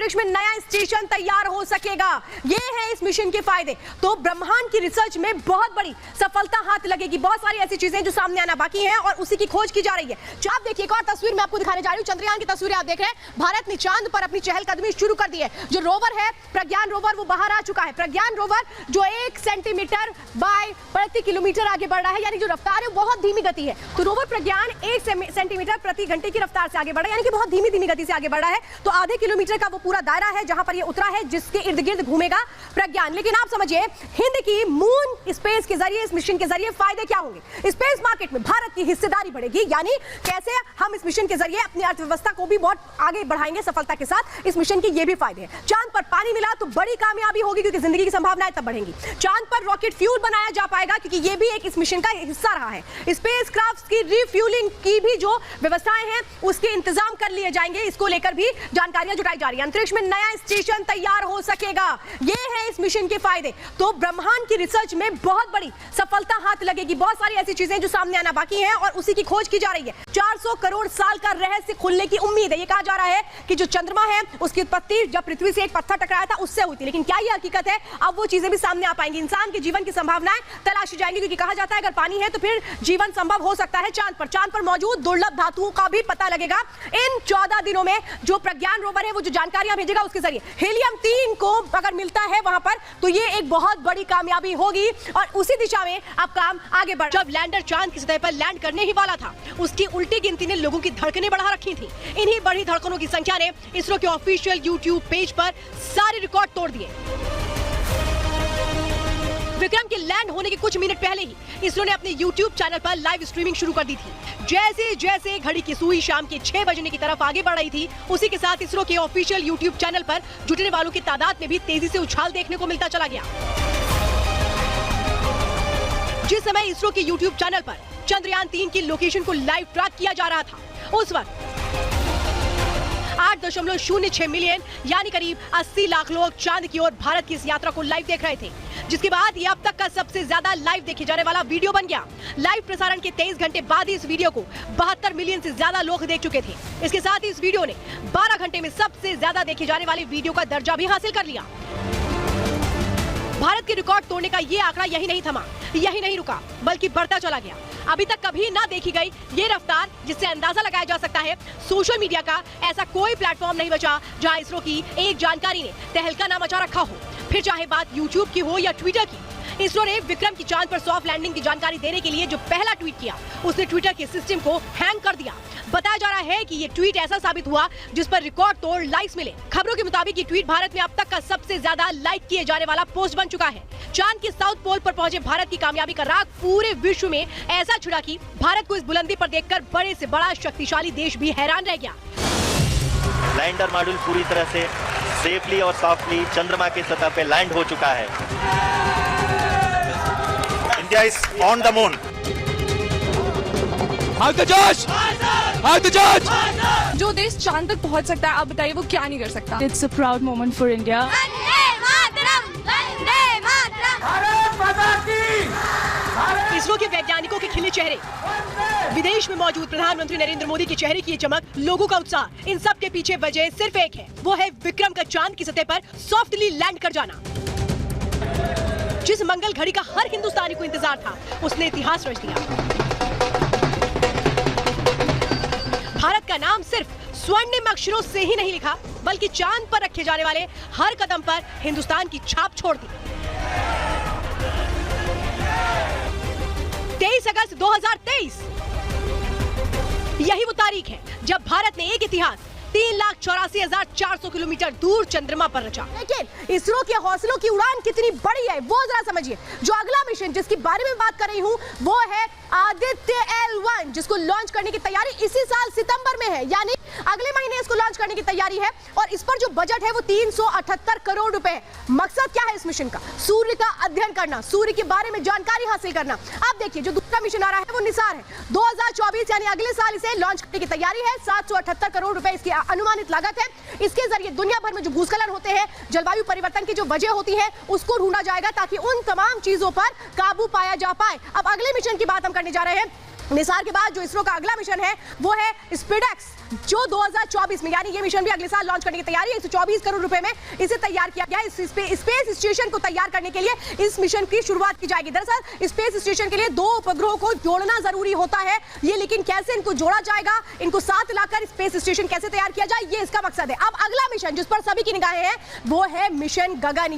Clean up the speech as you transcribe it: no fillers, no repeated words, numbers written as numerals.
अंतरिक्ष में नया स्टेशन तैयार हो सकेगा। ये है इस मिशन के फायदे। तो ब्रह्मांड की रिसर्च में बहुत बड़ी सफलता हाथ लगेगी। बहुत सारी ऐसी चीजें जो सामने आना बाकी हैं और उसी की खोज की जा रही है। जो आप देखिए, एक और तस्वीर मैं आपको दिखाने जा रही हूँ। चंद्रयान की तस्वीरें आप देख रहे हैं। भारत ने चांद पर अपनी चहलकदमी शुरू कर दी है। जो रोवर है प्रज्ञान रोवर, वो बाहर आ चुका है। प्रज्ञान रोवर जो 1 सेंटीमीटर बाय प्रति किलोमीटर आगे बढ़ रहा है, यानी जो रफ्तार है बहुत धीमी गति है। तो रोवर प्रज्ञान 1 सेंटीमीटर प्रति घंटे की रफ्तार से आगे बढ़ रहा है, यानी कि बहुत धीमी गति से आगे बढ़ रहा है। तो आधे किलोमीटर का वो पूरा दायरा है जहां पर ये उतरा है, जिसके इर्द गिर्द घूमेगा प्रज्ञान। लेकिन आप समझिए, हिंद की मून स्पेस के जरिए, इस मिशन के जरिए फायदे क्या होंगे। स्पेस मार्केट में भारत की हिस्सेदारी बढ़ेगी, यानी कैसे हम इस मिशन के जरिए अपनी अर्थव्यवस्था को भी बहुत आगे बढ़ाएंगे सफलता के साथ। इस मिशन के ये भी फायदे हैं। चांद पर पानी मिला तो बड़ी कामयाबी होगी, क्योंकि जिंदगी की संभावनाएं तब बढ़ेंगी। चांद पर रॉकेट फ्यूल बनाया जा पाएगा, क्योंकि ये भी एक इस मिशन का हिस्सा रहा है। स्पेस क्राफ्ट की रिफ्यूलिंग की भी जो व्यवस्थाएं हैं उसके इंतजाम कर लिए जाएंगे। इसको लेकर भी जानकारियां जुटाई जा रही है। अंतरिक्ष में नया स्टेशन तैयार हो सकेगा। ये है इस मिशन के फायदे। तो ब्रह्मांड की रिसर्च में बहुत बड़ी सफलता हाथ लगेगी। बहुत सारी ऐसी चीजें जो सामने आना बाकी हैं और उसी की खोज की जा रही है। 400 करोड़ साल का रहस्य खुलने की उम्मीद है। ये कहा जा रहा है कि जो चंद्रमा है उसकी उत्पत्ति जब पृथ्वी से एक पत्थर टकराया था उससे हुई थी। लेकिन क्या ये हकीकत है, अब वो चीजें भी सामने आ पाएंगी। इंसान के जीवन की संभावनाएं तलाशी जाएंगी, क्योंकि कहा जाता है अगर पानी है तो फिर जीवन संभव हो सकता है चांद पर। चांद पर मौजूद दुर्लभ धातुओं का भी पता लगेगा इन 14 दिनों में। जो प्रज्ञान रोवर है वो जो जानकारियां भेजेगा उसके जरिए हीलियम 3 को अगर मिलता है वहां पर, तो ये एक बहुत बड़ी कामयाबी होगी और उसी दिशा में अब काम आगे बढ़। जब लैंडर चांद की सतह पर लैंड करने ही वाला था, उसकी उल्टी गिनती ने लोगों की धड़कनें बढ़ा रखी थी। इन्हीं बढ़ी धड़कनों की संख्या ने इसरो के ऑफिशियल यूट्यूब पेज पर सारे रिकॉर्ड तोड़ दिए। विक्रम के लैंड होने के कुछ मिनट पहले ही इसरो ने अपने YouTube चैनल पर लाइव स्ट्रीमिंग शुरू कर दी थी। जैसे जैसे घड़ी की सुई शाम के 6 बजने की तरफ आगे बढ़ रही थी, उसी के साथ इसरो के ऑफिशियल YouTube चैनल पर जुटने वालों की तादाद में भी तेजी से उछाल देखने को मिलता चला गया। जिस समय इसरो के YouTube चैनल पर चंद्रयान 3 की लोकेशन को लाइव ट्रैक किया जा रहा था, उस वक्त 8.06 मिलियन यानी करीब 80 लाख लोग चांद की ओर भारत की इस यात्रा को लाइव देख रहे थे, जिसके बाद ये अब तक का सबसे ज्यादा लाइव देखे जाने वाला वीडियो बन गया। लाइव प्रसारण के 23 घंटे बाद ही इस वीडियो को 72 मिलियन से ज्यादा लोग देख चुके थे। इसके साथ ही इस वीडियो ने 12 घंटे में सबसे ज्यादा देखे जाने वाले वीडियो का दर्जा भी हासिल कर लिया। भारत के रिकॉर्ड तोड़ने का ये आंकड़ा यही नहीं थमा, यही नहीं रुका, बल्कि बढ़ता चला गया। अभी तक कभी ना देखी गई ये रफ्तार, जिससे अंदाजा लगाया जा सकता है सोशल मीडिया का ऐसा कोई प्लेटफॉर्म नहीं बचा जहां इसरो की एक जानकारी ने तहलका ना मचा रखा हो। फिर चाहे बात यूट्यूब की हो या ट्विटर की, इसरो ने विक्रम की चांद पर सॉफ्ट लैंडिंग की जानकारी देने के लिए जो पहला ट्वीट किया, उसने ट्विटर के सिस्टम को हैंग कर दिया। बताया जा रहा है कि ये ट्वीट ऐसा साबित हुआ जिस पर रिकॉर्ड तोड़ लाइक्स मिले। खबरों के मुताबिक ये ट्वीट भारत में अब तक का सबसे ज्यादा लाइक किए जाने वाला पोस्ट बन चुका है। चांद के साउथ पोल पर पहुंचे भारत की कामयाबी का राग पूरे विश्व में ऐसा छिड़ा कि भारत को इस बुलंदी पर देखकर बड़े से बड़ा शक्तिशाली देश भी हैरान रह गया। लैंडर मॉड्यूल पूरी तरह से सेफली और सॉफ्टली चंद्रमा की सतह पे लैंड हो चुका है। India is on the moon. जो देश चांद तक पहुंच सकता है, आप बताइए वो क्या नहीं कर सकता। It's a proud moment for India. ISRO के वैज्ञानिकों के खिले चेहरे, विदेश में मौजूद प्रधानमंत्री नरेंद्र मोदी के चेहरे की ये चमक, लोगों का उत्साह, इन सब के पीछे वजह सिर्फ एक है, वो है विक्रम का चांद की सतह पर सॉफ्टली लैंड कर जाना। जिस मंगल घड़ी का हर हिंदुस्तानी को इंतजार था, उसने इतिहास रच दिया। भारत का नाम सिर्फ स्वर्णिम अक्षरों से ही नहीं लिखा, बल्कि चांद पर रखे जाने वाले हर कदम पर हिंदुस्तान की छाप छोड़ दी। 23 अगस्त 2023 यही वो तारीख है जब भारत ने एक इतिहास 3,84,400 किलोमीटर दूर चंद्रमा पर रचा। लेकिन इसरो के हौसलों की उड़ान कितनी बड़ी है वो जरा समझिए। जो अगला मिशन जिसके बारे में बात कर रही हूँ वो है आदित्य L1, जिसको लॉन्च करने की तैयारी इसी साल सितंबर में है, यानी अगले महीने इसको लॉन्च करने की तैयारी है। और इस पर जो बजट है वो 378 करोड़ रुपए है। मकसद क्या है इस मिशन का? सूर्य का अध्ययन करना, सूर्य के बारे में जानकारी हासिल करना। अब देखिए, जो दूसरा मिशन आ रहा है वो निसार है। 2024 यानी अगले साल इसे लॉन्च करने की तैयारी है। 778 करोड़ रुपए इसकी अनुमानित लागत है। इसके जरिए दुनिया भर में जो भूस्खलन होते हैं, जलवायु परिवर्तन की जो वजह होती है, उसको ढूंढा जाएगा ताकि उन तमाम चीजों पर काबू पाया जा पाए। अब अगले मिशन की बात हम करने जा रहे हैं। निसार के बाद जो इसरो का अगला मिशन है वो है स्पीडेक्स, जो 2024 में, यानी ये मिशन भी अगले साल लॉन्च करने की तैयारी है। 124 करोड़ रुपए में इसे तैयार किया गया है। स्पेस स्टेशन को तैयार करने के लिए इस मिशन की शुरुआत की जाएगी। दरअसल स्पेस स्टेशन के लिए 2 उपग्रहों को जोड़ना जरूरी होता है, ये लेकिन कैसे इनको जोड़ा जाएगा, इनको साथ लाकर स्पेस स्टेशन कैसे तैयार किया जाए, ये इसका मकसद है। अब अगला मिशन जिस पर सभी की निगाहें हैं वो है मिशन गगन।